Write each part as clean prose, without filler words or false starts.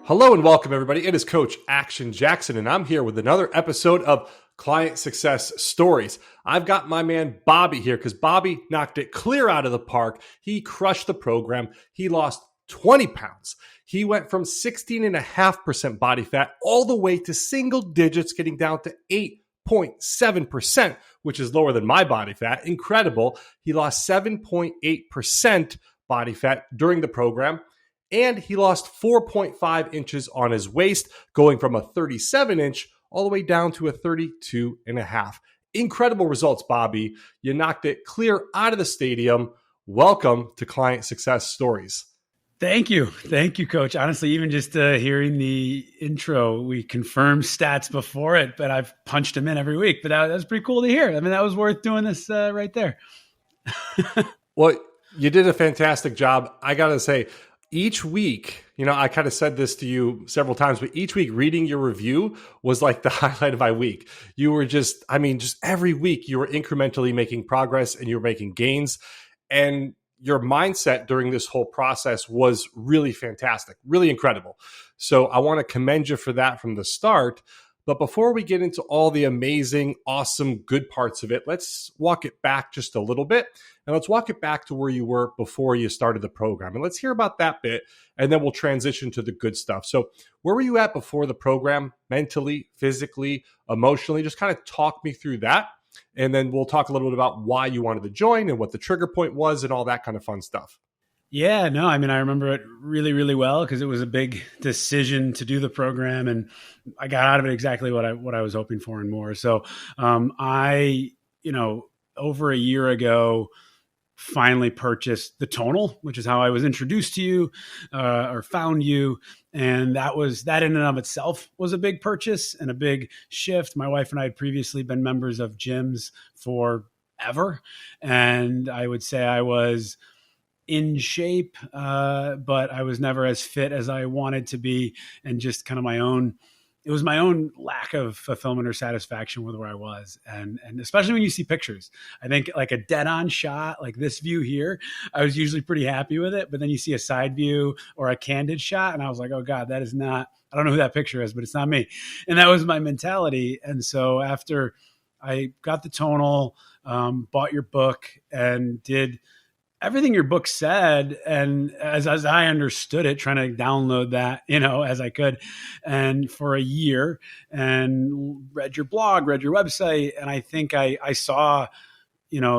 Hello and welcome, everybody. It is Coach Action Jackson, and I'm here with another episode of Client Success Stories. I've got my man Bobby here because Bobby knocked it clear out of the park. He crushed the program. He lost 20 pounds. He went from 16.5% body fat all the way to single digits, getting down to 8.7%, which is lower than my body fat. Incredible. He lost 7.8% body fat during the program. And he lost 4.5 inches on his waist, going from a 37-inch all the way down to a 32.5. Incredible results, Bobby. You knocked it clear out of the stadium. Welcome to Client Success Stories. Thank you. Thank you, Coach. Honestly, even just hearing the intro, we confirmed stats before it, but I've punched them in every week. But that was pretty cool to hear. I mean, that was worth doing this right there. Well, you did a fantastic job. I got to say, each week, I kind of said this to you several times, but each week reading your review was like the highlight of my week. You were just every week you were incrementally making progress and you were making gains. And your mindset during this whole process was really fantastic, really incredible. So I want to commend you for that from the start. But before we get into all the amazing, awesome, good parts of it, let's walk it back just a little bit. And let's walk it back to where you were before you started the program. And let's hear about that bit. And then we'll transition to the good stuff. So where were you at before the program, mentally, physically, emotionally? Just kind of talk me through that. And then we'll talk a little bit about why you wanted to join and what the trigger point was and all that kind of fun stuff. Yeah, no, I remember it really, really well because it was a big decision to do the program, and I got out of it exactly what I was hoping for and more. So I, over a year ago, finally purchased the tonal, which is how I was introduced to you or found you. And that in and of itself was a big purchase and a big shift. My wife and I had previously been members of gyms forever. And I would say I was in shape, but I was never as fit as I wanted to be. And just kind of it was my own lack of fulfillment or satisfaction with where I was. And especially when you see pictures, I think like a dead on shot, like this view here, I was usually pretty happy with it. But then you see a side view or a candid shot and I was like, oh God, that is not, I don't know who that picture is, but it's not me. And that was my mentality. And so after I got the tonal, bought your book and did everything your book said, and as I understood it, trying to download that, as I could, and for a year, and read your blog, read your website, and I think I saw,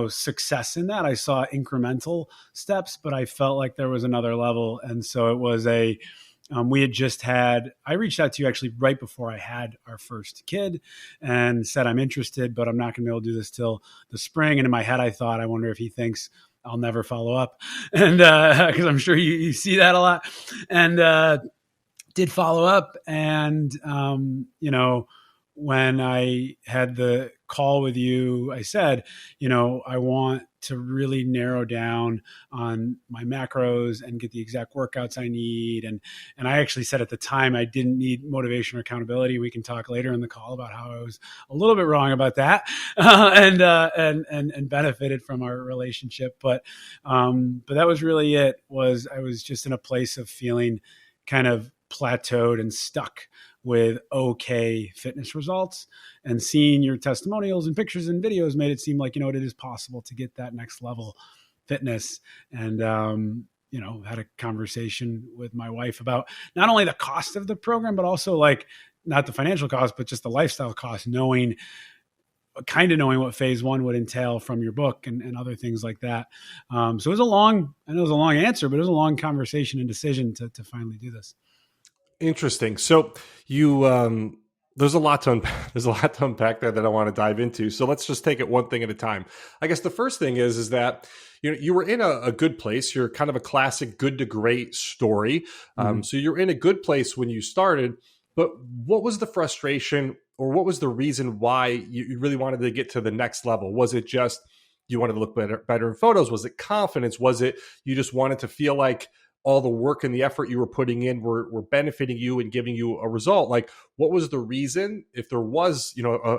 success in that. I saw incremental steps, but I felt like there was another level, and so it was I reached out to you actually right before I had our first kid and said, I'm interested, but I'm not going to be able to do this till the spring. And in my head, I thought, I wonder if he thinks I'll never follow up. And because I'm sure you see that a lot. And did follow up. And, when I had the call with you, I said, I want to really narrow down on my macros and get the exact workouts I need. And I actually said at the time I didn't need motivation or accountability. We can talk later in the call about how I was a little bit wrong about that and benefited from our relationship. But that was really it. I was just in a place of feeling kind of plateaued and stuck with okay fitness results, and seeing your testimonials and pictures and videos made it seem like, it is possible to get that next level fitness. And, had a conversation with my wife about not only the cost of the program, but also like not the financial cost, but just the lifestyle cost, knowing what phase one would entail from your book and other things like that. So it was a long answer, but it was a long conversation and decision to finally do this. Interesting. So you, there's a lot to unpack there that I want to dive into. So let's just take it one thing at a time. I guess the first thing is that you were in a good place. You're kind of a classic good to great story. So you're in a good place when you started. But what was the frustration, or what was the reason why you really wanted to get to the next level? Was it just you wanted to look better in photos? Was it confidence? Was it you just wanted to feel like all the work and the effort you were putting in were benefiting you and giving you a result? Like, what was the reason? If there was,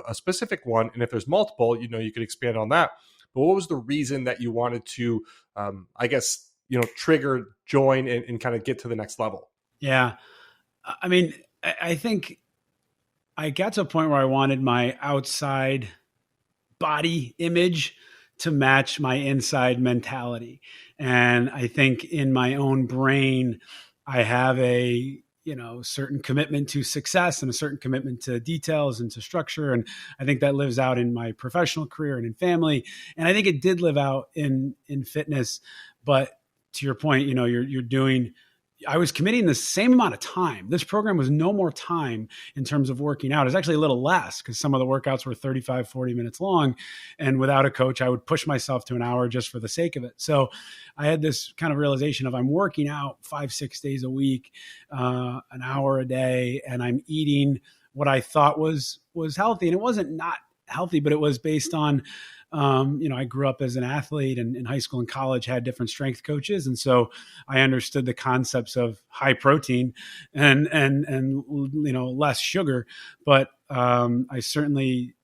a specific one, and if there's multiple, you could expand on that. but what was the reason that you wanted to, I guess, trigger, join, and kind of get to the next level? Yeah. I mean, I think I got to a point where I wanted my outside body image to match my inside mentality. And I think in my own brain, I have a certain commitment to success and a certain commitment to details and to structure. And I think that lives out in my professional career and in family. And I think it did live out in fitness. But to your point, you're doing, I was committing the same amount of time. This program was no more time in terms of working out. It was actually a little less because some of the workouts were 35, 40 minutes long. And without a coach, I would push myself to an hour just for the sake of it. So I had this kind of realization of I'm working out 5-6 days a week, an hour a day, and I'm eating what I thought was healthy. And it wasn't not healthy, but it was based on I grew up as an athlete and in high school and college had different strength coaches. And so I understood the concepts of high protein and less sugar. But I certainly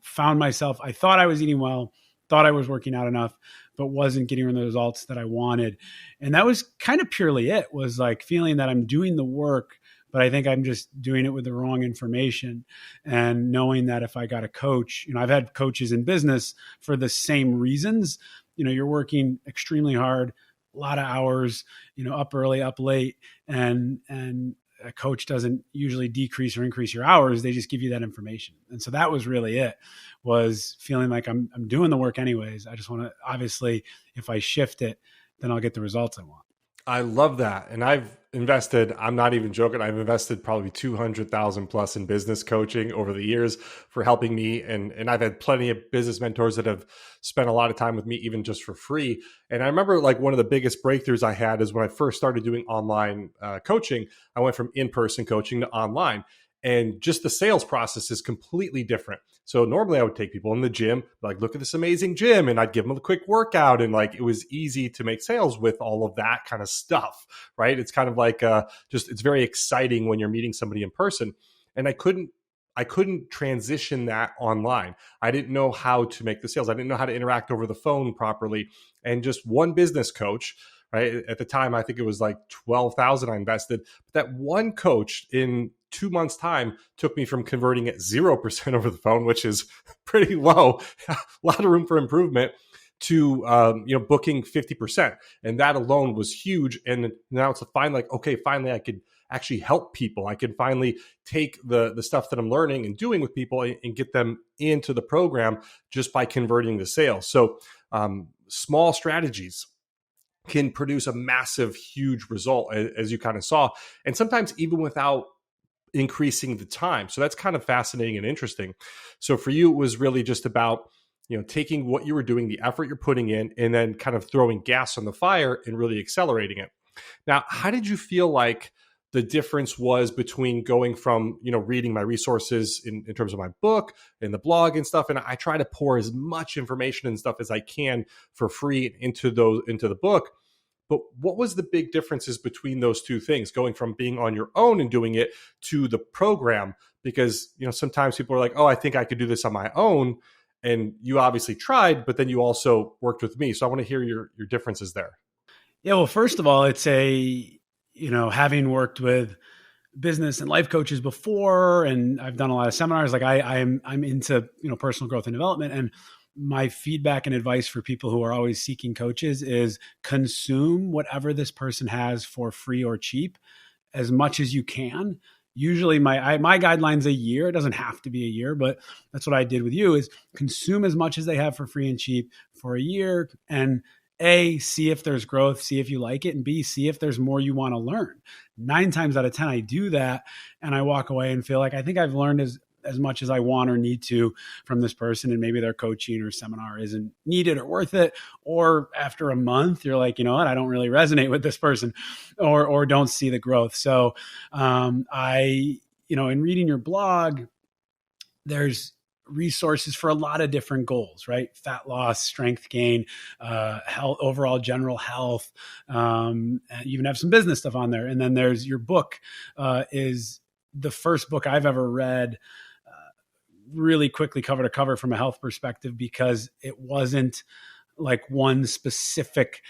found myself, I thought I was eating well, thought I was working out enough, but wasn't getting the results that I wanted. And that was kind of purely it, was like feeling that I'm doing the work, but I think I'm just doing it with the wrong information, and knowing that if I got a coach, I've had coaches in business for the same reasons. You're working extremely hard, a lot of hours, up early, up late, and a coach doesn't usually decrease or increase your hours. They just give you that information. And so that was really it, was feeling like I'm doing the work anyways. I just want to, obviously, if I shift it, then I'll get the results I want. I love that. And I've invested, I'm not even joking, I've invested probably 200,000 plus in business coaching over the years for helping me. And I've had plenty of business mentors that have spent a lot of time with me, even just for free. And I remember like one of the biggest breakthroughs I had is when I first started doing online coaching. I went from in-person coaching to online. And just the sales process is completely different. So normally I would take people in the gym, like, look at this amazing gym, and I'd give them a quick workout. And like, it was easy to make sales with all of that kind of stuff, right? It's kind of like it's very exciting when you're meeting somebody in person. And I couldn't transition that online. I didn't know how to make the sales. I didn't know how to interact over the phone properly. And just one business coach, right? At the time, I think it was like 12,000 I invested. But that one coach in 2 months' time took me from converting at 0% over the phone, which is pretty low, a lot of room for improvement, to booking 50%. And that alone was huge. And now it's finally I could actually help people. I can finally take the stuff that I'm learning and doing with people and get them into the program just by converting the sale. So small strategies can produce a massive, huge result, as you kind of saw. And sometimes even without increasing the time. So that's kind of fascinating and interesting. So for you, it was really just about, taking what you were doing, the effort you're putting in, and then kind of throwing gas on the fire and really accelerating it. Now, how did you feel like the difference was between going from, reading my resources in terms of my book and the blog and stuff, and I try to pour as much information and stuff as I can for free into the book. But what was the big differences between those two things, going from being on your own and doing it to the program? Because, sometimes people are like, oh, I think I could do this on my own. And you obviously tried, but then you also worked with me. So I want to hear your differences there. Yeah, well, first of all, it's having worked with business and life coaches before, and I've done a lot of seminars, like I'm into, personal growth and development. And my feedback and advice for people who are always seeking coaches is consume whatever this person has for free or cheap as much as you can. Usually my guideline's a year. It doesn't have to be a year, but that's what I did with you, is consume as much as they have for free and cheap for a year, and A, see if there's growth, see if you like it, and B, see if there's more you want to learn. 9 times out of 10, I do that, and I walk away and feel like I think I've learned as much as I want or need to from this person, and maybe their coaching or seminar isn't needed or worth it. Or after a month, you're like, you know what, I don't really resonate with this person, or don't see the growth. So in reading your blog, there's resources for a lot of different goals, right? Fat loss, strength gain, health, overall general health. You even have some business stuff on there. And then there's your book, is the first book I've ever read really quickly cover to cover from a health perspective, because it wasn't like one specific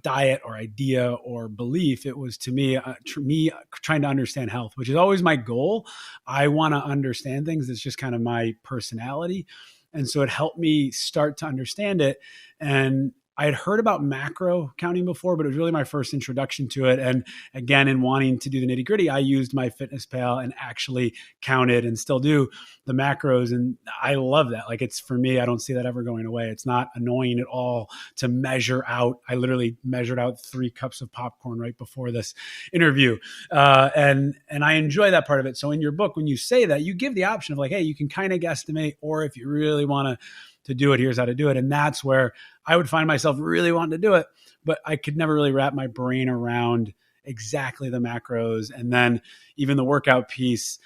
diet or idea or belief. It was, to me, me trying to understand health, which is always my goal. I want to understand things. It's just kind of my personality. And so it helped me start to understand it. And I had heard about macro counting before, but it was really my first introduction to it. And again, in wanting to do the nitty gritty, I used MyFitnessPal and actually counted, and still do, the macros. And I love that. Like, it's, for me, I don't see that ever going away. It's not annoying at all to measure out. I literally measured out 3 cups of popcorn right before this interview. And I enjoy that part of it. So in your book, when you say that, you give the option of like, hey, you can kind of guesstimate, or if you really want to do it, here's how to do it. And that's where I would find myself really wanting to do it, but I could never really wrap my brain around exactly the macros. And then even the workout piece,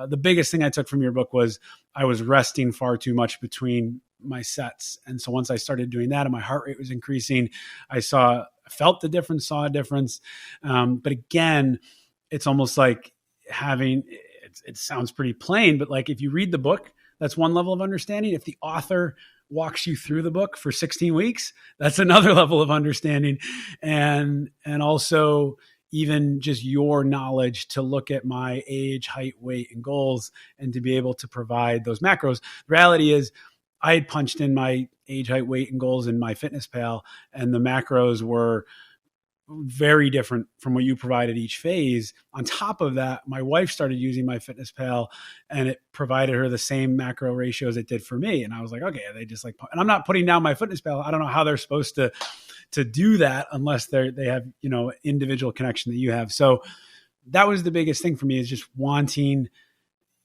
the biggest thing I took from your book was I was resting far too much between my sets. And so once I started doing that and my heart rate was increasing, I felt the difference, saw a difference. But again, it's almost like it sounds pretty plain, but like if you read the book, that's one level of understanding. If the author walks you through the book for 16 weeks, that's another level of understanding. And also even just your knowledge to look at my age, height, weight, and goals, and to be able to provide those macros. The reality is I had punched in my age, height, weight, and goals in MyFitnessPal, and the macros were very different from what you provided each phase. On top of that, my wife started using MyFitnessPal, and it provided her the same macro ratios it did for me. And I was like, okay, they just like, and I'm not putting down MyFitnessPal. I don't know how they're supposed to do that unless they have, individual connection that you have. So that was the biggest thing for me, is just wanting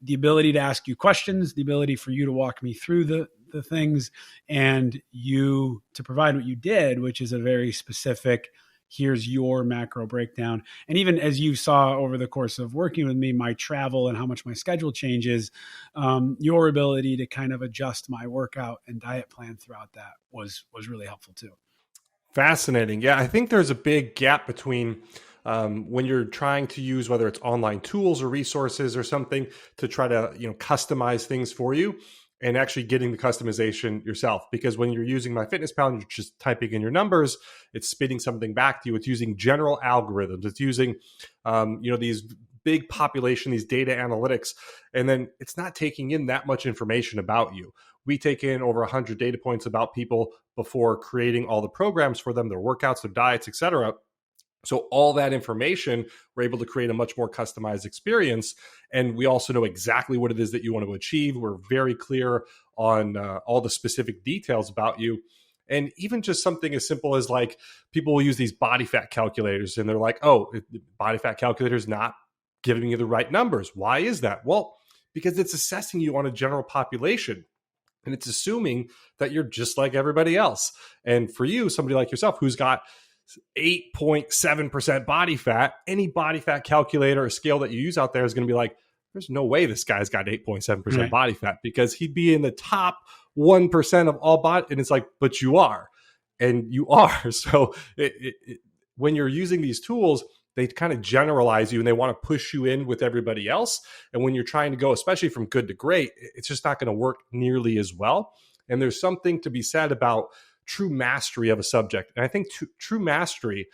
the ability to ask you questions, the ability for you to walk me through the things, and you to provide what you did, which is a very specific, here's your macro breakdown. And even as you saw over the course of working with me, my travel and how much my schedule changes, your ability to kind of adjust my workout and diet plan throughout that was really helpful too. Fascinating. Yeah, I think there's a big gap between when you're trying to use, whether it's online tools or resources or something, to try to customize things for you, and actually getting the customization yourself. Because when you're using MyFitnessPal and you're just typing in your numbers, it's spitting something back to you. It's using general algorithms. It's using, these big population, these data analytics, and then it's not taking in that much information about you. We take in over 100 data points about people before creating all the programs for them, their workouts, their diets, etc. So all that information, we're able to create a much more customized experience. And we also know exactly what it is that you want to achieve. We're very clear on all the specific details about you. And even just something as simple as like, people will use these body fat calculators and they're like, oh, the body fat calculator is not giving you the right numbers. Why is that? Well, because it's assessing you on a general population. And it's assuming that you're just like everybody else. And for you, somebody like yourself who's got 8.7% body fat, any body fat calculator or scale that you use out there is going to be like, there's no way this guy's got 8.7% body fat, because he'd be in the top 1% of all body. And it's like, but you are, and you are. So when you're using these tools, they kind of generalize you and they want to push you in with everybody else. And when you're trying to go, especially from good to great, it's just not going to work nearly as well. And there's something to be said about true mastery of a subject. And I think true mastery,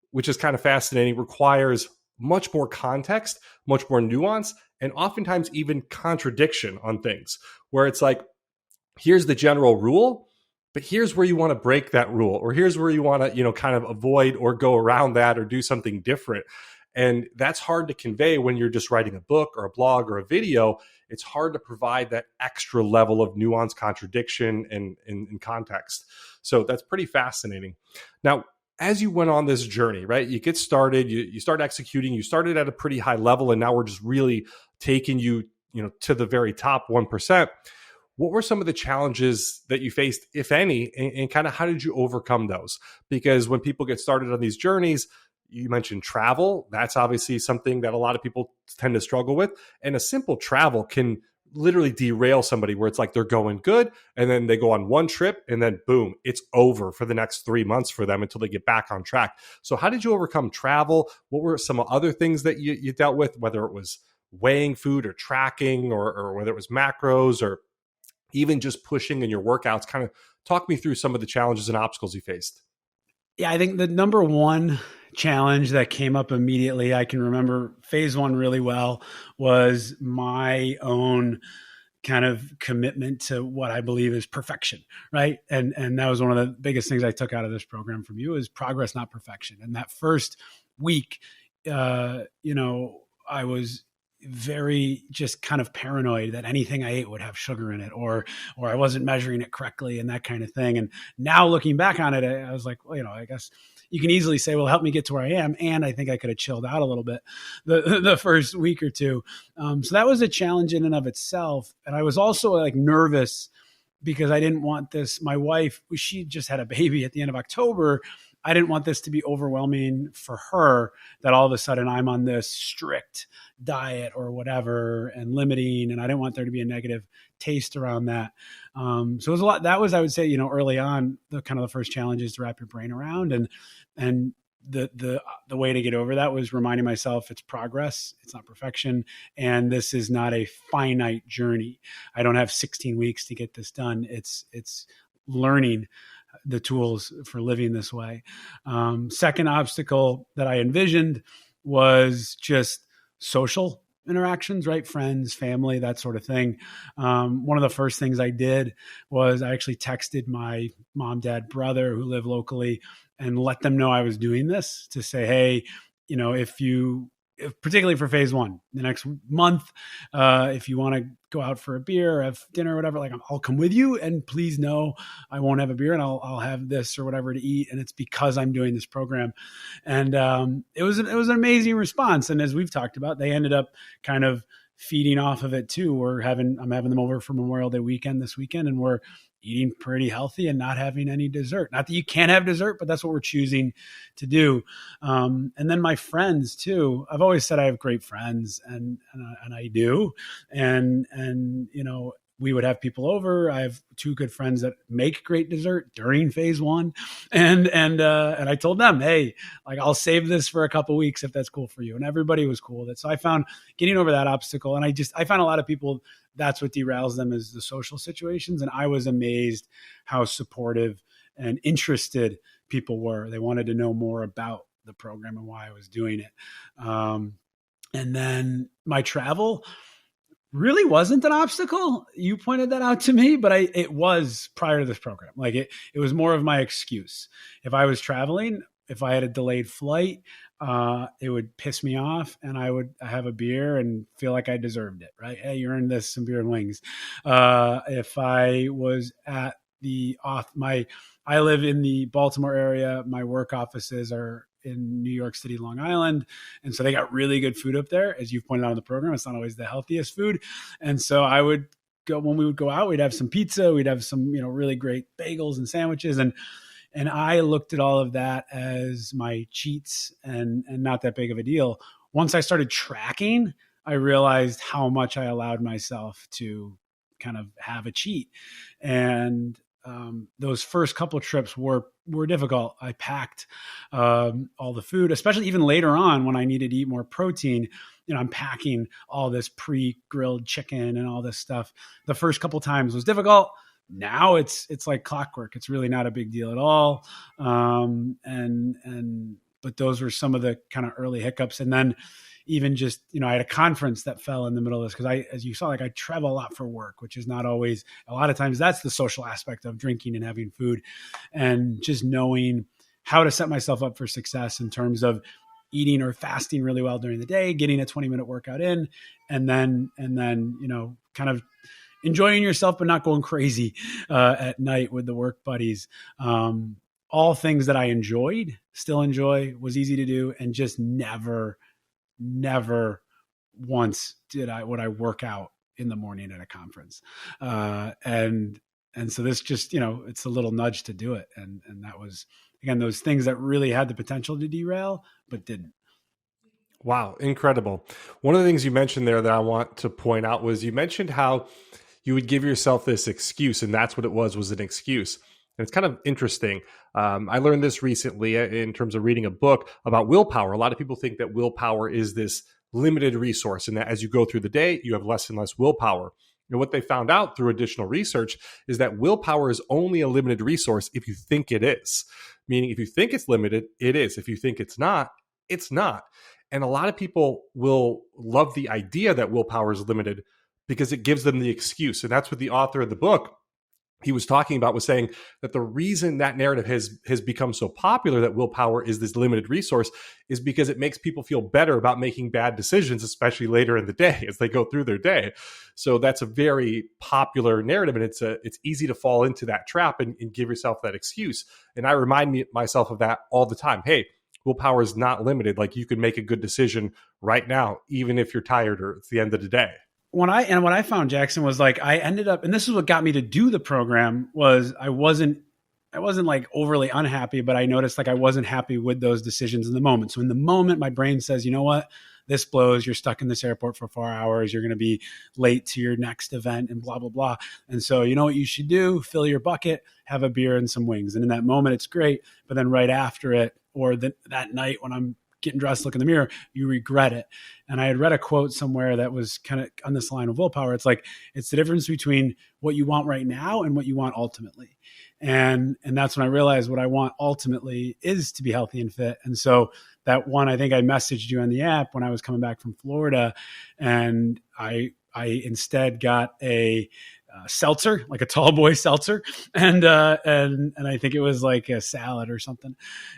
which is kind of fascinating, requires much more context, much more nuance, and oftentimes even contradiction on things, where it's like, here's the general rule, but here's where you want to break that rule, or here's where you want to, kind of avoid or go around that or do something different. And that's hard to convey when you're just writing a book or a blog or a video. It's hard to provide that extra level of nuance, contradiction, and context. So that's pretty fascinating. Now, as you went on this journey, right, you get started, you start executing, you started at a pretty high level, and now we're just really taking you, to the very top 1%. What were some of the challenges that you faced, if any, and kind of how did you overcome those? Because when people get started on these journeys, you mentioned travel. That's obviously something that a lot of people tend to struggle with. And a simple travel can literally derail somebody, where it's like they're going good and then they go on one trip and then boom, it's over for the next 3 months for them until they get back on track. So how did you overcome travel? What were some other things that you dealt with, whether it was weighing food or tracking, or whether it was macros or even just pushing in your workouts? Kind of talk me through some of the challenges and obstacles you faced. Yeah, I think the number one challenge that came up immediately, I can remember phase one really well, was my own kind of commitment to what I believe is perfection, right? And that was one of the biggest things I took out of this program from you, is progress, not perfection. And that first week, I was very just kind of paranoid that anything I ate would have sugar in it, or I wasn't measuring it correctly, and that kind of thing. And now looking back on it, I was like, well, I guess you can easily say, well, help me get to where I am. And I think I could have chilled out a little bit the first week or two. So that was a challenge in and of itself. And I was also like nervous because I didn't want this. My wife, she just had a baby at the end of October. I didn't want this to be overwhelming for her, that all of a sudden I'm on this strict diet or whatever and limiting, and I didn't want there to be a negative taste around that. So it was a lot. That was, I would say, early on, the kind of the first challenges to wrap your brain around, and the way to get over that was reminding myself it's progress, it's not perfection, and this is not a finite journey. I don't have 16 weeks to get this done. It's learning the tools for living this way. Second obstacle that I envisioned was just social interactions, right? Friends, family, that sort of thing. One of the first things I did was I actually texted my mom, dad, brother who live locally and let them know I was doing this, to say, hey, if particularly for phase one, the next month, if you want to go out for a beer or have dinner or whatever, like, I'll come with you, and please know I won't have a beer, and I'll have this or whatever to eat. And it's because I'm doing this program. And it was an amazing response. And as we've talked about, they ended up kind of feeding off of it too. I'm having them over for Memorial Day weekend this weekend, and we're eating pretty healthy and not having any dessert. Not that you can't have dessert, but that's what we're choosing to do. And then my friends too. I've always said I have great friends, and I do. And we would have people over. I have two good friends that make great dessert during phase one. And I told them, hey, like, I'll save this for a couple weeks if that's cool for you. And everybody was cool with it. So I found getting over that obstacle. And I found a lot of people, that's what derails them, is the social situations. And I was amazed how supportive and interested people were. They wanted to know more about the program and why I was doing it. And then my travel really wasn't an obstacle. You pointed that out to me, but it was prior to this program. Like it was more of my excuse. If I was traveling, if I had a delayed flight, it would piss me off, and I would have a beer and feel like I deserved it. Right? Hey, you earned this, some beer and wings. If I was at I live in the Baltimore area. My work offices are in New York City, Long Island. And so they got really good food up there. As you've pointed out in the program, it's not always the healthiest food. And so when we would go out, we'd have some pizza, we'd have some, really great bagels and sandwiches. And I looked at all of that as my cheats and not that big of a deal. Once I started tracking, I realized how much I allowed myself to kind of have a cheat. And those first couple of trips were difficult. I packed all the food, especially even later on when I needed to eat more protein. I'm packing all this pre-grilled chicken and all this stuff. The first couple times was difficult. Now it's like clockwork. It's really not a big deal at all. But those were some of the kind of early hiccups. And then even just, I had a conference that fell in the middle of this because as you saw, like, I travel a lot for work, which is not always, a lot of times that's the social aspect of drinking and having food, and just knowing how to set myself up for success in terms of eating or fasting really well during the day, getting a 20-minute workout in, and then, kind of enjoying yourself, but not going crazy at night with the work buddies. All things that I enjoyed, still enjoy, was easy to do, and just never once would I work out in the morning at a conference. And so this just, it's a little nudge to do it. And that was, again, those things that really had the potential to derail, but didn't. Wow. Incredible. One of the things you mentioned there that I want to point out was you mentioned how you would give yourself this excuse, and that's what it was an excuse. And it's kind of interesting. I learned this recently in terms of reading a book about willpower. A lot of people think that willpower is this limited resource, and that as you go through the day, you have less and less willpower. And what they found out through additional research is that willpower is only a limited resource if you think it is. Meaning, if you think it's limited, it is. If you think it's not, it's not. And a lot of people will love the idea that willpower is limited because it gives them the excuse. And that's what the author of the book he was talking about, was saying that the reason that narrative has become so popular, that willpower is this limited resource, is because it makes people feel better about making bad decisions, especially later in the day as they go through their day. So that's a very popular narrative, and it's easy to fall into that trap and give yourself that excuse. And I remind myself of that all the time. Hey, willpower is not limited. Like, you can make a good decision right now, even if you're tired or it's the end of the day. What I found, Jackson, was like, I ended up, and this is what got me to do the program, was I wasn't like overly unhappy, but I noticed like I wasn't happy with those decisions in the moment. So in the moment, my brain says, you know what, this blows. You're stuck in this airport for 4 hours. You're going to be late to your next event and blah, blah, blah. And so you know what you should do? Fill your bucket, have a beer and some wings. And in that moment, it's great. But then right after it, or that night when I'm getting dressed, look in the mirror, you regret it. And I had read a quote somewhere that was kind of on this line of willpower. It's like, it's the difference between what you want right now and what you want ultimately. And that's when I realized what I want ultimately is to be healthy and fit. And so that one, I think I messaged you on the app when I was coming back from Florida, and I instead got a seltzer, like a tall boy seltzer. And I think it was like a salad or something.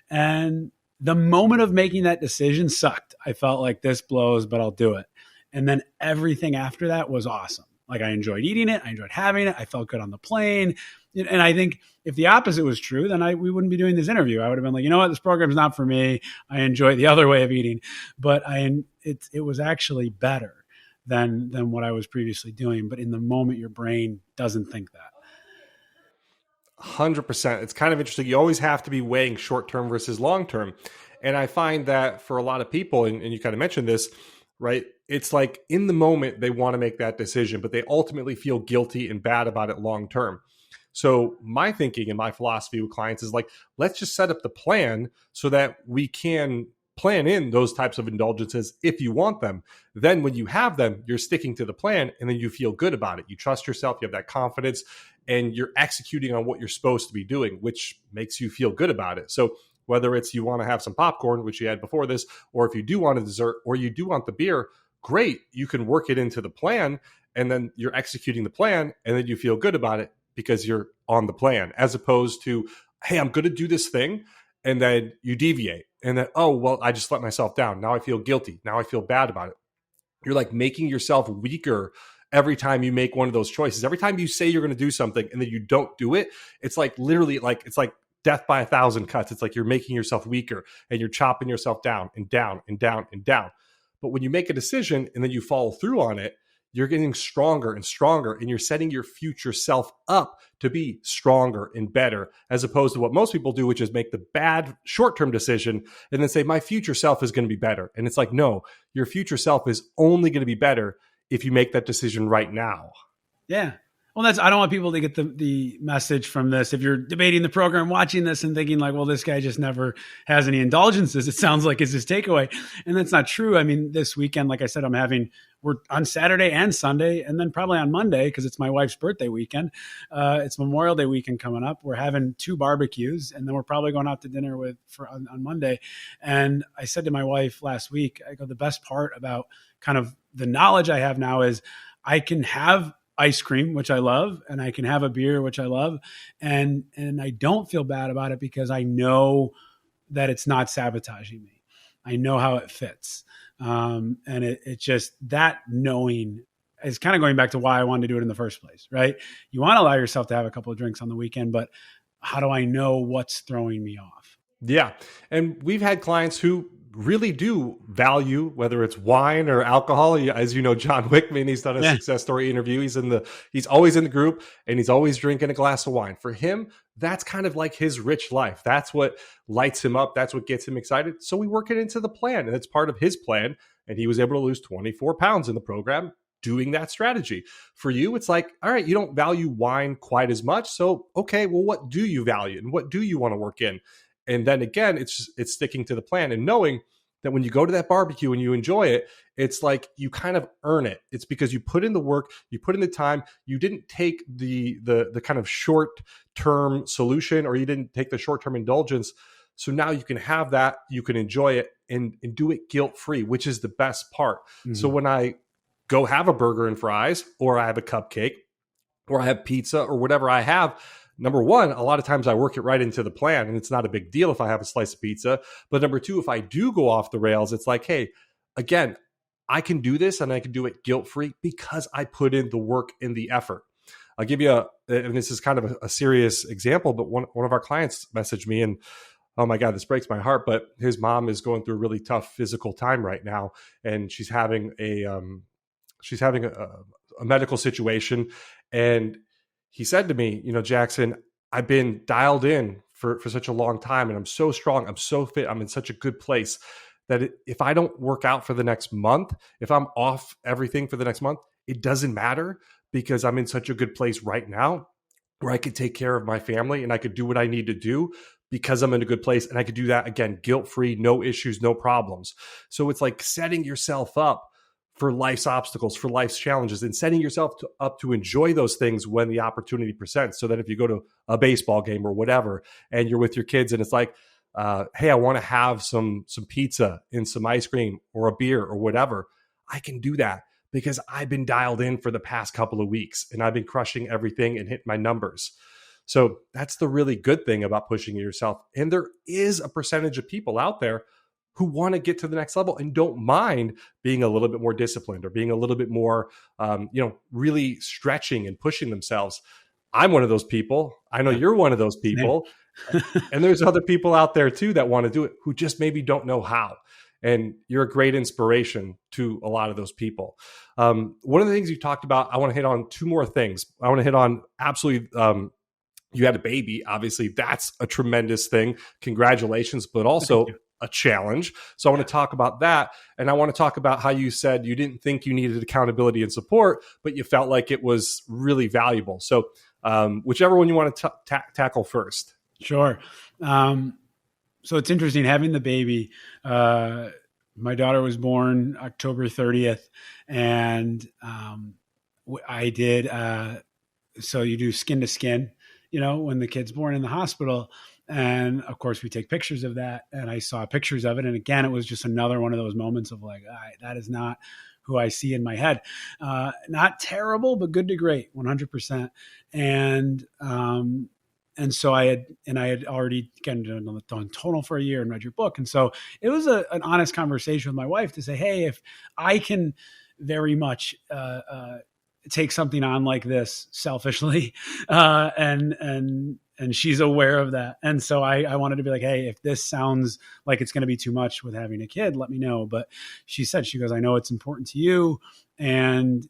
And the moment of making that decision sucked. I felt like, this blows, but I'll do it. And then everything after that was awesome. Like, I enjoyed eating it. I enjoyed having it. I felt good on the plane. And I think if the opposite was true, then we wouldn't be doing this interview. I would have been like, you know what, this program's not for me. I enjoy the other way of eating. But it was actually better than what I was previously doing. But in the moment, your brain doesn't think that. 100%. It's kind of interesting. You always have to be weighing short-term versus long-term. And I find that for a lot of people, and you kind of mentioned this, right? It's like in the moment, they want to make that decision, but they ultimately feel guilty and bad about it long-term. So my thinking and my philosophy with clients is like, let's just set up the plan so that we can plan in those types of indulgences if you want them. Then when you have them, you're sticking to the plan, and then you feel good about it. You trust yourself, you have that confidence, and you're executing on what you're supposed to be doing, which makes you feel good about it. So whether it's you want to have some popcorn, which you had before this, or if you do want a dessert, or you do want the beer, great. You can work it into the plan, and then you're executing the plan, and then you feel good about it because you're on the plan, as opposed to, hey, I'm going to do this thing, and then you deviate. And then, oh, well, I just let myself down. Now I feel guilty. Now I feel bad about it. You're like making yourself weaker every time you make one of those choices. Every time you say you're going to do something and then you don't do it, it's like literally like, it's like death by 1,000 cuts. It's like you're making yourself weaker, and you're chopping yourself down and down and down and down. But when you make a decision and then you follow through on it, you're getting stronger and stronger, and you're setting your future self up to be stronger and better, as opposed to what most people do, which is make the bad short-term decision and then say, my future self is going to be better. And it's like, no, your future self is only going to be better if you make that decision right now. Yeah. Well, I don't want people to get the message from this. If you're debating the program, watching this and thinking like, well, this guy just never has any indulgences, it sounds like is his takeaway. And that's not true. I mean, this weekend, like I said, we're on Saturday and Sunday, and then probably on Monday, because it's my wife's birthday weekend. It's Memorial Day weekend coming up. We're having 2 barbecues, and then we're probably going out to dinner on Monday. And I said to my wife last week, I go, the best part about kind of the knowledge I have now is I can have ice cream, which I love, and I can have a beer, which I love. And I don't feel bad about it because I know that it's not sabotaging me. I know how it fits. And it just, that knowing is kind of going back to why I wanted to do it in the first place, right? You want to allow yourself to have a couple of drinks on the weekend, but how do I know what's throwing me off? Yeah. And we've had clients who really do value, whether it's wine or alcohol. As you know, John Wickman, he's done a success story interview. He's always in the group, and he's always drinking a glass of wine. For him, that's kind of like his rich life. That's what lights him up. That's what gets him excited. So we work it into the plan, and it's part of his plan. And he was able to lose 24 pounds in the program doing that strategy. For you, it's like, all right, you don't value wine quite as much. So, okay, well, what do you value and what do you want to work in? And then again, it's sticking to the plan and knowing that when you go to that barbecue and you enjoy it, it's like you kind of earn it. It's because you put in the work, you put in the time, you didn't take the kind of short-term solution, or you didn't take the short-term indulgence. So now you can have that, you can enjoy it and do it guilt-free, which is the best part. Mm-hmm. So when I go have a burger and fries, or I have a cupcake, or I have pizza, or whatever I have, number one, a lot of times I work it right into the plan, and it's not a big deal if I have a slice of pizza. But number two, if I do go off the rails, it's like, hey, again, I can do this, and I can do it guilt-free because I put in the work and the effort. I'll give you and this is kind of a serious example, but one of our clients messaged me, and oh my God, this breaks my heart, but his mom is going through a really tough physical time right now, and she's having a medical situation. And he said to me, Jackson, I've been dialed in for such a long time, and I'm so strong, I'm so fit, I'm in such a good place that if I don't work out for the next month, if I'm off everything for the next month, it doesn't matter, because I'm in such a good place right now where I could take care of my family and I could do what I need to do because I'm in a good place, and I could do that, again, guilt-free, no issues, no problems. So it's like setting yourself up for life's obstacles, for life's challenges, and setting yourself up to enjoy those things when the opportunity presents. So that if you go to a baseball game or whatever, and you're with your kids, and it's like, hey, I want to have some pizza and some ice cream or a beer or whatever, I can do that because I've been dialed in for the past couple of weeks, and I've been crushing everything and hitting my numbers. So that's the really good thing about pushing yourself. And there is a percentage of people out there who want to get to the next level and don't mind being a little bit more disciplined, or being a little bit more, really stretching and pushing themselves. I'm one of those people. I know you're one of those people. And there's other people out there too that want to do it, who just maybe don't know how. And you're a great inspiration to a lot of those people. One of the things you talked about, I want to hit on two more things. I want to hit on absolutely, you had a baby. Obviously, that's a tremendous thing. Congratulations, but also a challenge. So I want to talk about that. And I want to talk about how you said you didn't think you needed accountability and support, but you felt like it was really valuable. So whichever one you want to tackle first. Sure. So it's interesting having the baby. My daughter was born October 30th, and I did. So you do skin to skin, when the kid's born in the hospital. And of course we take pictures of that, and I saw pictures of it. And again, it was just another one of those moments of like, that is not who I see in my head. Not terrible, but good to great, 100%. And so I had already done tonal for a year and read your book. And so it was an honest conversation with my wife to say, hey, if I can very much take something on like this selfishly, and she's aware of that. And so I wanted to be like, hey, if this sounds like it's going to be too much with having a kid, let me know. But she goes, I know it's important to you. And,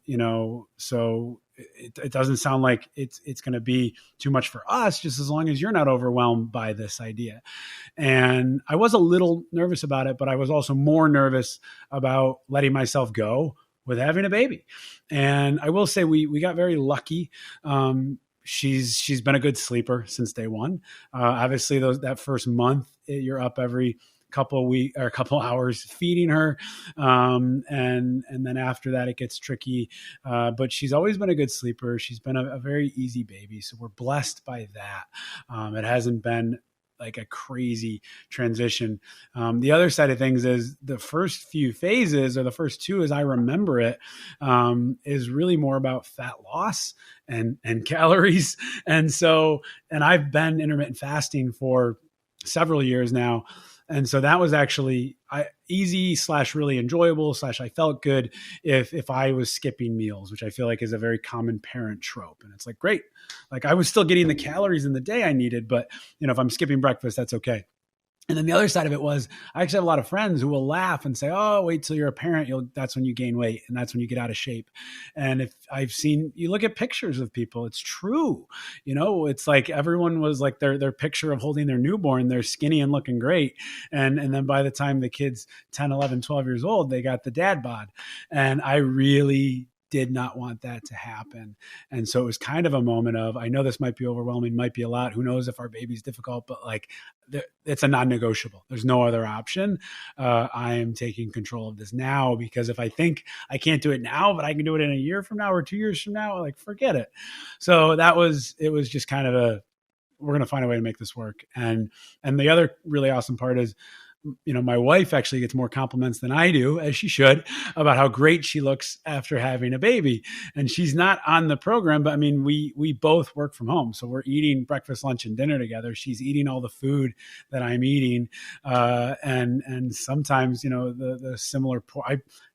so it doesn't sound like it's going to be too much for us, just as long as you're not overwhelmed by this idea. And I was a little nervous about it, but I was also more nervous about letting myself go with having a baby. And I will say we got very lucky. She's been a good sleeper since day one. Obviously that first month, you're up every couple of weeks or a couple hours feeding her. And then after that, it gets tricky. But she's always been a good sleeper. She's been a very easy baby. So we're blessed by that. It hasn't been like a crazy transition. The other side of things is the first few phases, or the first two as I remember it, is really more about fat loss and calories. And I've been intermittent fasting for several years now. And so that was actually easy / really enjoyable / I felt good if I was skipping meals, which I feel like is a very common parent trope. And it's like, great. Like I was still getting the calories in the day I needed, but if I'm skipping breakfast, that's okay. And then the other side of it was I actually have a lot of friends who will laugh and say, oh, wait till you're a parent. That's when you gain weight and that's when you get out of shape. And if I've seen, you look at pictures of people, it's true. It's like everyone was like their picture of holding their newborn, they're skinny and looking great. And then by the time the kid's 10, 11, 12 years old, they got the dad bod. And I really did not want that to happen. And so it was kind of a moment of, I know this might be overwhelming, might be a lot. Who knows if our baby's difficult, but like it's a non-negotiable. There's no other option. I am taking control of this now, because if I think I can't do it now, but I can do it in a year from now or 2 years from now, like forget it. So it was just kind of we're going to find a way to make this work. And the other really awesome part is, my wife actually gets more compliments than I do, as she should, about how great she looks after having a baby. And she's not on the program, but I mean, we both work from home. So we're eating breakfast, lunch, and dinner together. She's eating all the food that I'm eating. And sometimes, the similar,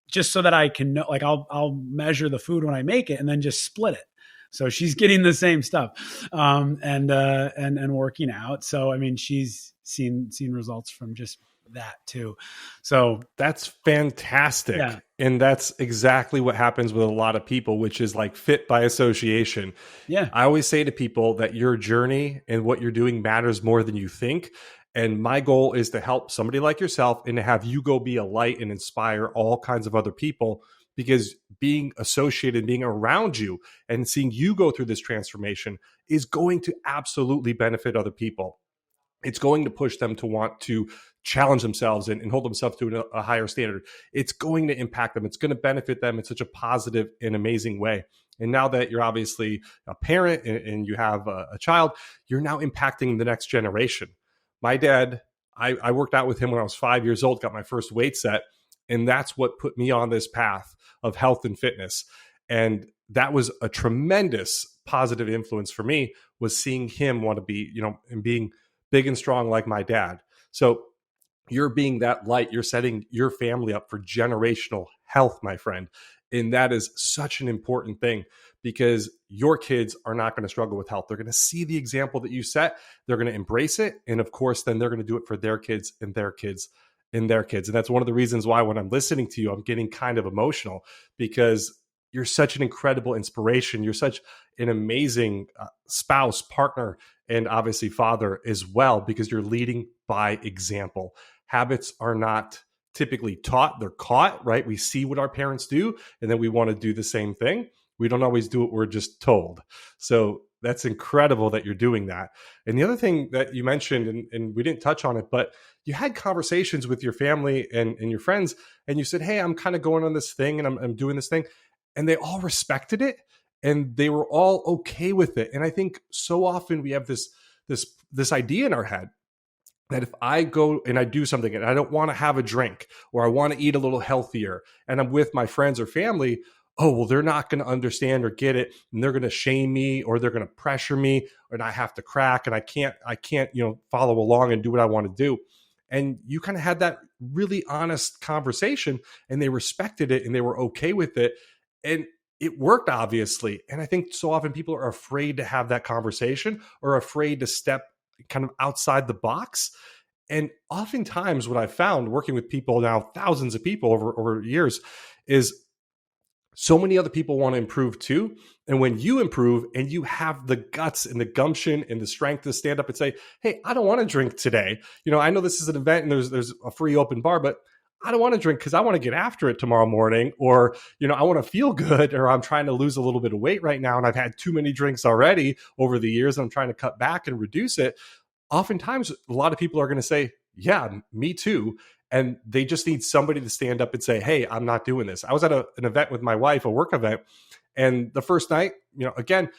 just so that I can know, like I'll measure the food when I make it and then just split it. So she's getting the same stuff, and working out. So, I mean, she's seen results from just that too. So that's fantastic. Yeah. And that's exactly what happens with a lot of people, which is like fit by association. Yeah. I always say to people that your journey and what you're doing matters more than you think. And my goal is to help somebody like yourself and to have you go be a light and inspire all kinds of other people, because being associated, being around you and seeing you go through this transformation is going to absolutely benefit other people. It's going to push them to want to challenge themselves and hold themselves to a higher standard. It's going to impact them. It's going to benefit them in such a positive and amazing way. And now that you're obviously a parent and you have a child, you're now impacting the next generation. My dad, I worked out with him when I was 5 years old, got my first weight set. And that's what put me on this path of health and fitness. And that was a tremendous positive influence for me, was seeing him want to be, and being big and strong like my dad. So you're being that light. You're setting your family up for generational health, my friend. And that is such an important thing, because your kids are not going to struggle with health. They're going to see the example that you set. They're going to embrace it. And of course, then they're going to do it for their kids and their kids and their kids. And that's one of the reasons why when I'm listening to you, I'm getting kind of emotional, because you're such an incredible inspiration. You're such an amazing spouse, partner, and obviously father as well, because you're leading by example. Habits are not typically taught, they're caught, right? We see what our parents do, and then we want to do the same thing. We don't always do what we're just told. So that's incredible that you're doing that. And the other thing that you mentioned, and we didn't touch on it, but you had conversations with your family and your friends, and you said, hey, I'm kind of going on this thing and I'm doing this thing. And they all respected it and they were all okay with it. And I think so often we have this idea in our head that if I go and I do something and I don't want to have a drink, or I want to eat a little healthier, and I'm with my friends or family, oh, well, they're not going to understand or get it, and they're going to shame me, or they're going to pressure me, and I have to crack, and I can't, follow along and do what I want to do. And you kind of had that really honest conversation, and they respected it and they were okay with it. And it worked, obviously. And I think so often people are afraid to have that conversation, or afraid to step kind of outside the box. And oftentimes what I've found working with people now, thousands of people over years, is so many other people want to improve too. And when you improve and you have the guts and the gumption and the strength to stand up and say, hey, I don't want to drink today. I know this is an event and there's a free open bar, but I don't want to drink because I want to get after it tomorrow morning, or, I want to feel good, or I'm trying to lose a little bit of weight right now and I've had too many drinks already over the years and I'm trying to cut back and reduce it. Oftentimes, a lot of people are going to say, yeah, me too. And they just need somebody to stand up and say, hey, I'm not doing this. I was at an event with my wife, a work event. And the first night, again,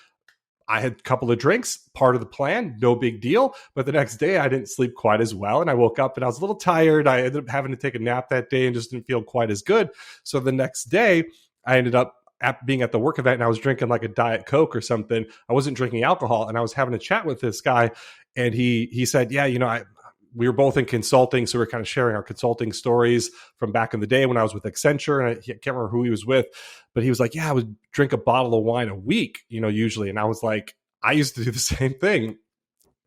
I had a couple of drinks, part of the plan, no big deal. But the next day I didn't sleep quite as well. And I woke up and I was a little tired. I ended up having to take a nap that day and just didn't feel quite as good. So the next day I ended up being at the work event and I was drinking like a Diet Coke or something. I wasn't drinking alcohol. And I was having a chat with this guy. And he said, yeah, we were both in consulting. So we're kind of sharing our consulting stories from back in the day when I was with Accenture, and I can't remember who he was with, but he was like, yeah, I would drink a bottle of wine a week, usually. And I was like, I used to do the same thing.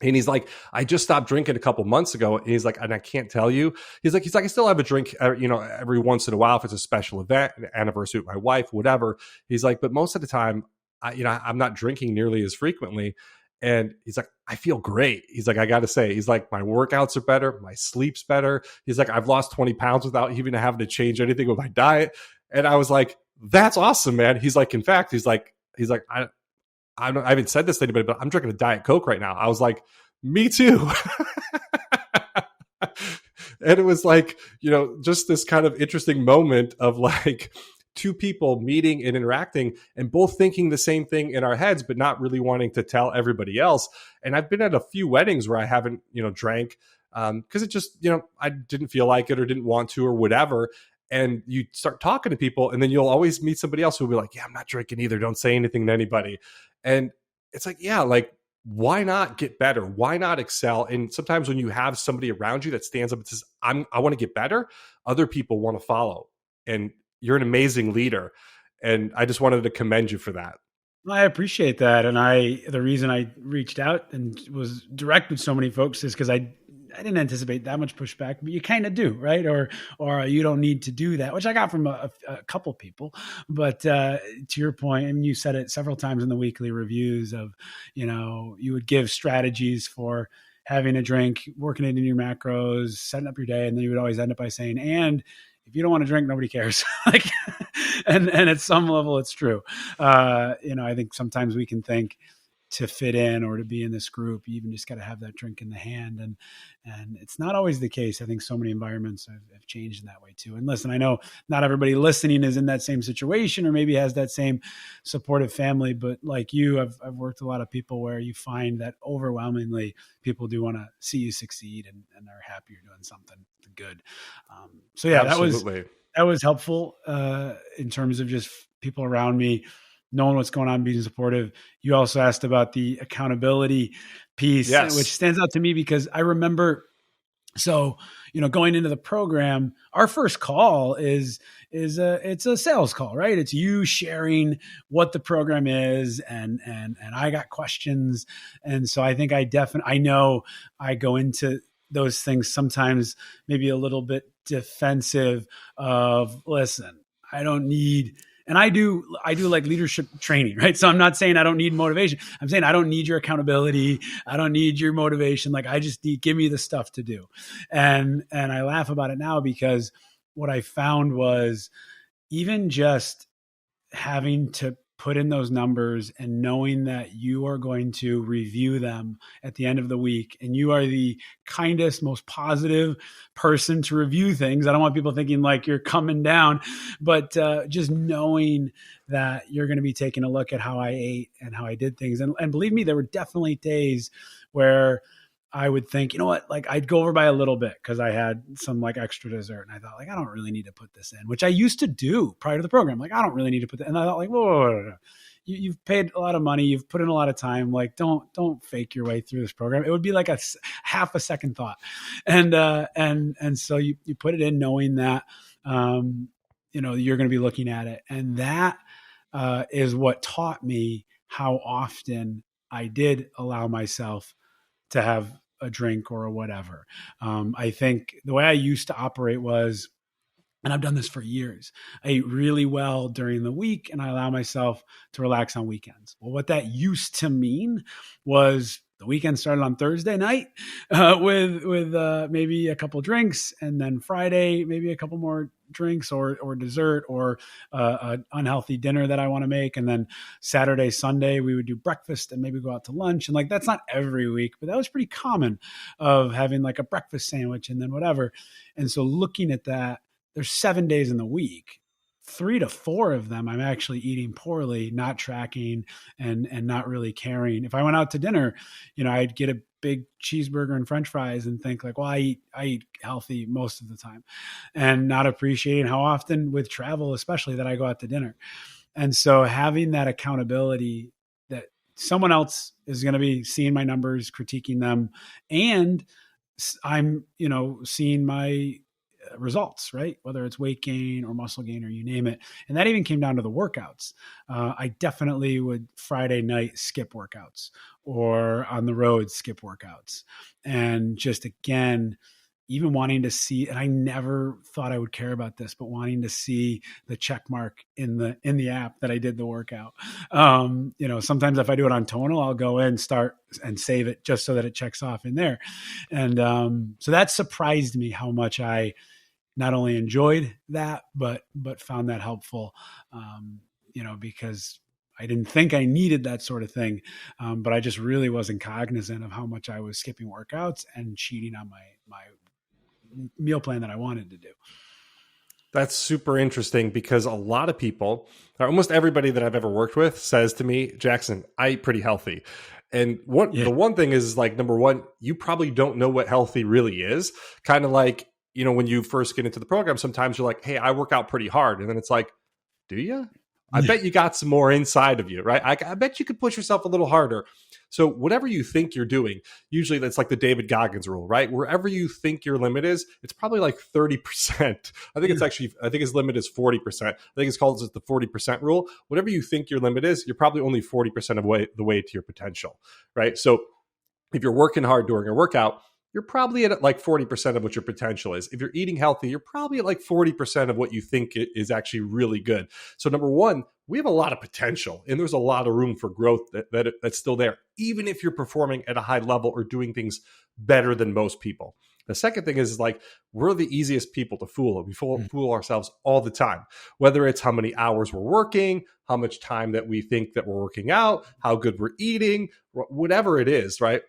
And he's like, I just stopped drinking a couple months ago. And he's like, and I can't tell you, he's like, I still have a drink, every once in a while if it's a special event, an anniversary with my wife, whatever. He's like, but most of the time, I'm not drinking nearly as frequently. And he's like, I feel great. He's like, I got to say, he's like, my workouts are better. My sleep's better. He's like, I've lost 20 pounds without even having to change anything with my diet. And I was like, that's awesome, man. He's like, in fact, he's like, I haven't said this to anybody, but I'm drinking a Diet Coke right now. I was like, me too. And it was like, just this kind of interesting moment of like two people meeting and interacting and both thinking the same thing in our heads, but not really wanting to tell everybody else. And I've been at a few weddings where I haven't, drank because it just, I didn't feel like it or didn't want to or whatever. And you start talking to people, and then you'll always meet somebody else who'll be like, yeah, I'm not drinking either. Don't say anything to anybody. And it's like, yeah, like, why not get better? Why not excel? And sometimes when you have somebody around you that stands up and says, I want to get better, other people want to follow. And you're an amazing leader. And I just wanted to commend you for that. I appreciate that. And the reason I reached out and was direct with so many folks is because I didn't anticipate that much pushback, but you kind of do, right? Or you don't need to do that, which I got from a couple people. But to your point, I mean, you said it several times in the weekly reviews of, you would give strategies for having a drink, working it in your macros, setting up your day, and then you would always end up by saying, and if you don't want to drink, nobody cares. Like, and at some level, it's true. I think sometimes we can think to fit in or to be in this group, you even just got to have that drink in the hand. And it's not always the case. I think so many environments have changed in that way too. And listen, I know not everybody listening is in that same situation or maybe has that same supportive family, but like you, I've worked with a lot of people where you find that overwhelmingly people do want to see you succeed and they're happy you're doing something good. So yeah, Absolutely. that was helpful in terms of just people around me knowing what's going on, being supportive. You also asked about the accountability piece, yes, which stands out to me because I remember, going into the program, our first call it's a sales call, right? It's you sharing what the program is and I got questions. And so I think I know I go into those things sometimes maybe a little bit defensive of, listen, I don't need, and I do like leadership training, right? So I'm not saying I don't need motivation. I'm saying I don't need your accountability. I don't need your motivation. Like I just need, give me the stuff to do. And I laugh about it now because what I found was even just having to put in those numbers and knowing that you are going to review them at the end of the week and you are the kindest, most positive person to review things. I don't want people thinking like you're coming down, but just knowing that you're going to be taking a look at how I ate and how I did things. And believe me, there were definitely days where I would think, you know what, like I'd go over by a little bit because I had some like extra dessert. And I thought like, I don't really need to put this in, which I used to do prior to the program. Like, I don't really need to put that. And I thought like, whoa. You've paid a lot of money. You've put in a lot of time. Like, don't fake your way through this program. It would be like a half a second thought. And so you put it in knowing that, you're going to be looking at it. And that is what taught me how often I did allow myself to have a drink or a whatever. I think the way I used to operate was, and I've done this for years, I eat really well during the week and I allow myself to relax on weekends. Well, what that used to mean was the weekend started on Thursday night with maybe a couple drinks, and then Friday, maybe a couple more drinks or dessert or an unhealthy dinner that I want to make. And then Saturday, Sunday, we would do breakfast and maybe go out to lunch. And like, that's not every week, but that was pretty common of having like a breakfast sandwich and then whatever. And so looking at that, there's 7 days in the week, 3 to 4 of them I'm actually eating poorly, not tracking and not really caring. If I went out to dinner, I'd get a big cheeseburger and French fries and think like, well, I eat healthy most of the time, and not appreciating how often with travel, especially, that I go out to dinner. And so having that accountability that someone else is going to be seeing my numbers, critiquing them, and I'm, seeing my results, right? Whether it's weight gain or muscle gain or you name it. And that even came down to the workouts. I definitely would Friday night skip workouts or on the road skip workouts. And just again, even wanting to see, and I never thought I would care about this, but wanting to see the check mark in the app that I did the workout. Sometimes if I do it on Tonal, I'll go in, start and save it just so that it checks off in there. And so that surprised me how much I not only enjoyed that, but found that helpful, because I didn't think I needed that sort of thing. But I just really wasn't cognizant of how much I was skipping workouts and cheating on my meal plan that I wanted to do. That's super interesting because a lot of people, or almost everybody that I've ever worked with, says to me, Jackson, I eat pretty healthy. And the one thing is, like, number one, you probably don't know what healthy really is. Kind of like, when you first get into the program, sometimes you're like, hey, I work out pretty hard. And then it's like, do you? I bet you got some more inside of you, right? I bet you could push yourself a little harder. So whatever you think you're doing, usually that's like the David Goggins rule, right? Wherever you think your limit is, it's probably like 30%. I think his limit is 40%. I think it's called the 40% rule. Whatever you think your limit is, you're probably only 40% of the way to your potential, right? So if you're working hard during a workout, you're probably at like 40% of what your potential is. If you're eating healthy, you're probably at like 40% of what you think is actually really good. So number one, we have a lot of potential and there's a lot of room for growth that's still there, even if you're performing at a high level or doing things better than most people. The second thing is like, we're the easiest people to fool. We fool ourselves all the time, whether it's how many hours we're working, how much time that we think that we're working out, how good we're eating, whatever it is, right?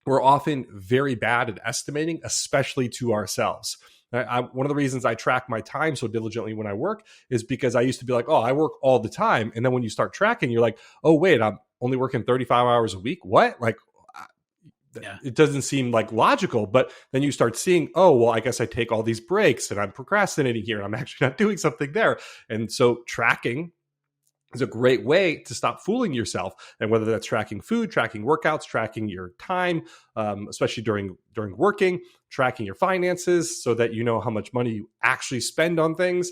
We're often very bad at estimating, especially to ourselves. One of the reasons I track my time so diligently when I work is because I used to be like, oh, I work all the time. And then when you start tracking, you're like, oh, wait, I'm only working 35 hours a week. What? Like, It doesn't seem like logical. But then you start seeing, oh, well, I guess I take all these breaks and I'm procrastinating here and I'm actually not doing something there. And so tracking is a great way to stop fooling yourself. And whether that's tracking food, tracking workouts, tracking your time, especially during working, tracking your finances so that you know how much money you actually spend on things.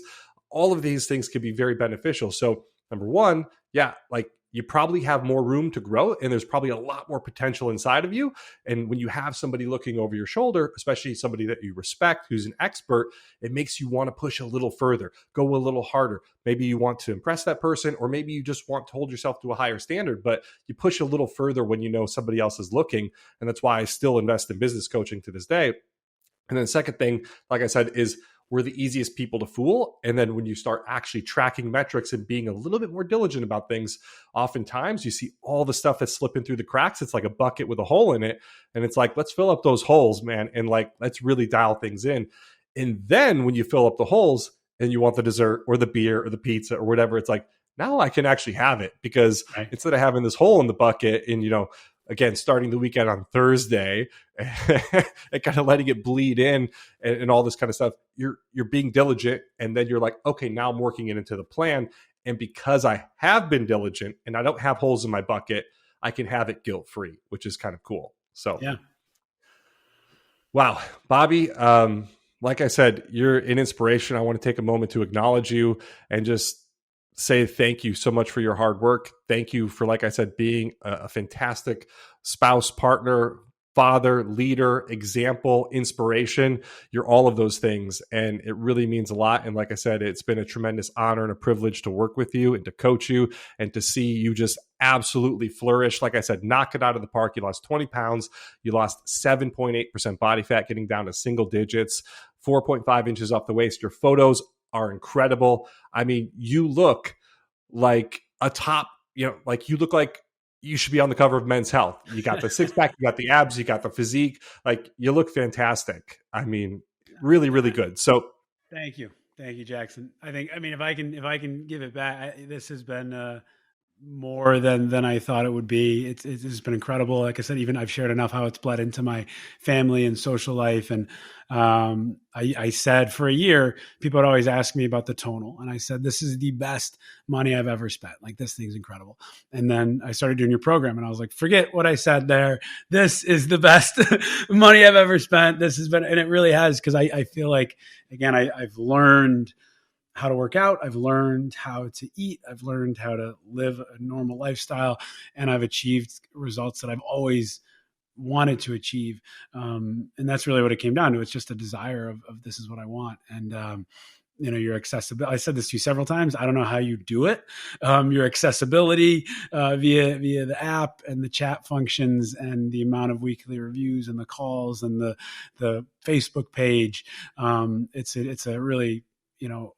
All of these things can be very beneficial. So number one, like you probably have more room to grow and there's probably a lot more potential inside of you. And when you have somebody looking over your shoulder, especially somebody that you respect, who's an expert, it makes you want to push a little further, go a little harder. Maybe you want to impress that person, or maybe you just want to hold yourself to a higher standard, but you push a little further when you know somebody else is looking. And that's why I still invest in business coaching to this day. And then the second thing, like I said, is we're the easiest people to fool. And then when you start actually tracking metrics and being a little bit more diligent about things, oftentimes you see all the stuff that's slipping through the cracks. It's like a bucket with a hole in it. And it's like, let's fill up those holes, man. And like, let's really dial things in. And then when you fill up the holes and you want the dessert or the beer or the pizza or whatever, it's like, now I can actually have it, because instead of having this hole in the bucket and, again, starting the weekend on Thursday and kind of letting it bleed in and all this kind of stuff, you're being diligent. And then you're like, okay, now I'm working it into the plan. And because I have been diligent and I don't have holes in my bucket, I can have it guilt-free, which is kind of cool. So, wow, Bobby, like I said, you're an inspiration. I want to take a moment to acknowledge you and just say thank you so much for your hard work. Thank you for, like I said, being a fantastic spouse, partner, father, leader, example, inspiration. You're all of those things. And it really means a lot. And like I said, it's been a tremendous honor and a privilege to work with you and to coach you and to see you just absolutely flourish. Like I said, knock it out of the park. You lost 20 pounds. You lost 7.8% body fat, getting down to single digits, 4.5 inches off the waist. Your photos are incredible. I mean, you look like a top, like you look like you should be on the cover of Men's Health. You got the six pack, you got the abs, you got the physique. Like, you look fantastic. I mean, really, really good. So thank you, Jackson. If I can give it back, this has been more than I thought it would be. It's been incredible. Like I said, even I've shared enough how it's bled into my family and social life. And I said for a year, people would always ask me about the tonal. And I said, this is the best money I've ever spent. Like, this thing's incredible. And then I started doing your program and I was like, forget what I said there. This is the best money I've ever spent. This has been, and it really has, because I feel like, again, I've learned how to work out. I've learned how to eat. I've learned how to live a normal lifestyle, and I've achieved results that I've always wanted to achieve. And that's really what it came down to. It's just a desire of this is what I want. And your accessibility. I said this to you several times. I don't know how you do it. Your accessibility via the app and the chat functions and the amount of weekly reviews and the calls and the Facebook page. It's a really,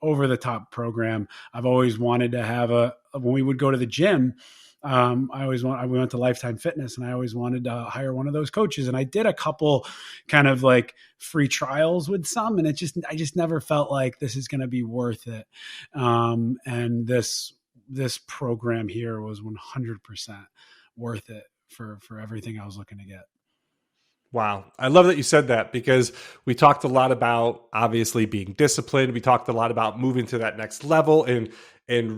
over the top program. I've always wanted to have when we would go to the gym, we went to Lifetime Fitness, and I always wanted to hire one of those coaches. And I did a couple kind of like free trials with some, and I just never felt like this is going to be worth it. And this program here was 100% worth it for everything I was looking to get. Wow. I love that you said that, because we talked a lot about obviously being disciplined. We talked a lot about moving to that next level and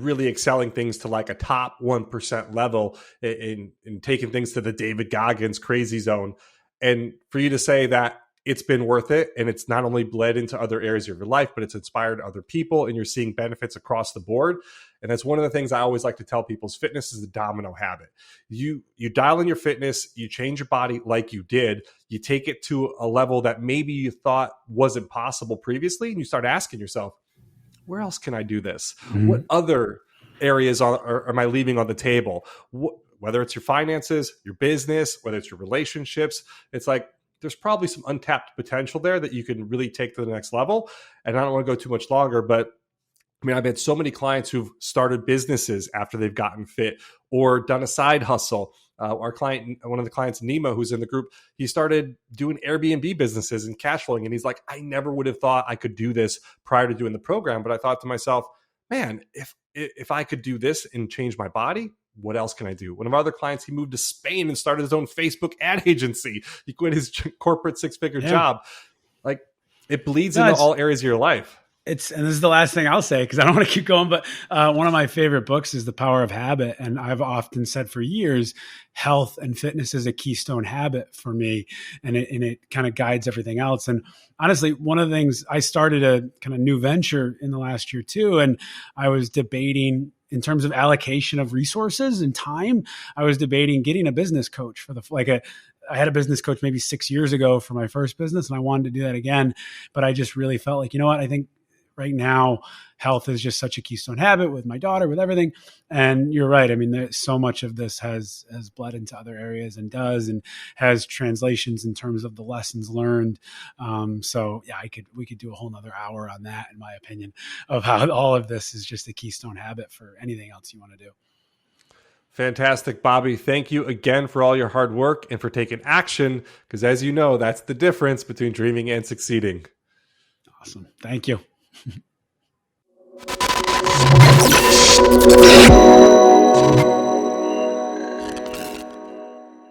really excelling things to like a top 1% level and taking things to the David Goggins crazy zone. And for you to say that it's been worth it, and it's not only bled into other areas of your life, but it's inspired other people, and you're seeing benefits across the board. And that's one of the things I always like to tell people is fitness is a domino habit. You dial in your fitness, you change your body like you did, you take it to a level that maybe you thought wasn't possible previously, and you start asking yourself, where else can I do this? Mm-hmm. What other areas am I leaving on the table? Whether it's your finances, your business, whether it's your relationships, it's like there's probably some untapped potential there that you can really take to the next level. And I don't want to go too much longer, but I mean, I've had so many clients who've started businesses after they've gotten fit or done a side hustle. Our client, one of the clients, Nemo, who's in the group, he started doing Airbnb businesses and cash flowing. And he's like, I never would have thought I could do this prior to doing the program. But I thought to myself, man, if I could do this and change my body, what else can I do? One of our other clients, he moved to Spain and started his own Facebook ad agency. He quit his corporate 6-figure job. Like, it bleeds into all areas of your life. And this is the last thing I'll say, because I don't want to keep going, but one of my favorite books is The Power of Habit. And I've often said for years, health and fitness is a keystone habit for me, and it kind of guides everything else. And honestly, one of the things, I started a kind of new venture in the last year too, and I was debating in terms of allocation of resources and time. I was debating getting a business coach I had a business coach maybe 6 years ago for my first business, and I wanted to do that again. But I just really felt like, I think right now, health is just such a keystone habit with my daughter, with everything. And you're right. I mean, there's so much of this has bled into other areas and has translations in terms of the lessons learned. So yeah, we could do a whole nother hour on that, in my opinion, of how all of this is just a keystone habit for anything else you want to do. Fantastic, Bobby. Thank you again for all your hard work and for taking action, because as you know, that's the difference between dreaming and succeeding. Awesome. Thank you.